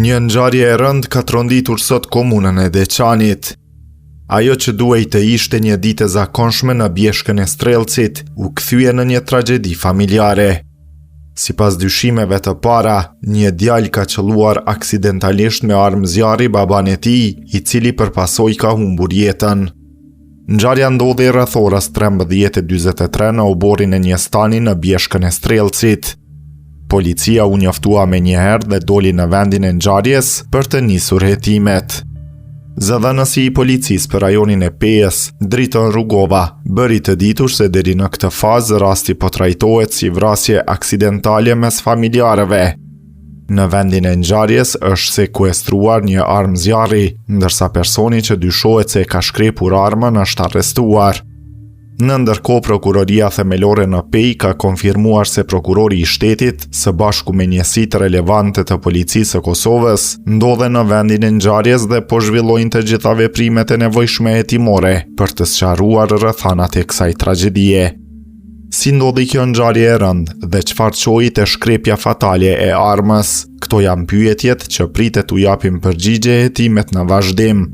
Një ngjarje e rëndë ka tronditur sot komunën e Deçanit. Ajo që duhej të ishte një ditë e zakonshme në Bjeshkën e Strelcit, u kthye në një tragjedi familjare. Sipas dyshimeve të para, një djalë ka qelluar aksidentalisht me armë zjarri baban e tij, i cili përpasoj ka humbur jetën. Ngjarja ndodhi rreth orës 13:43 në oborrin e një stani në Bjeshkën e Strelcit. Policia u njoftua menjëherë dhe doli në vendin e ngjarjes për të nisur hetimet. Zëdhënësi i policisë për rajonin e Pejës, Driton Rugova, bëri të ditur se deri në këtë fazë rasti po trajtohet si vrasje aksidentale mes familjarëve. Në vendin e ngjarjes është sekuestruar një armë zjarri, ndërsa personi që dyshohet se ka shkrepur armën është arrestuar. Në ndërkohë, prokuroria themelore në Pejë ka konfirmuar se prokurori i shtetit, së bashku me njësitë relevante të policisë së Kosovës, ndodhen në vendin e ngjarjes dhe po zhvillojnë të gjitha veprimet e nevojshme hetimore për të sqaruar rrethanat e kësaj tragjedie. Si ndodhi kjo ngjarje e rëndë dhe çfarë çoi te shkrepja fatale e armës? Këto janë pyetjet që pritet u japin përgjigje hetimet në vazhdim.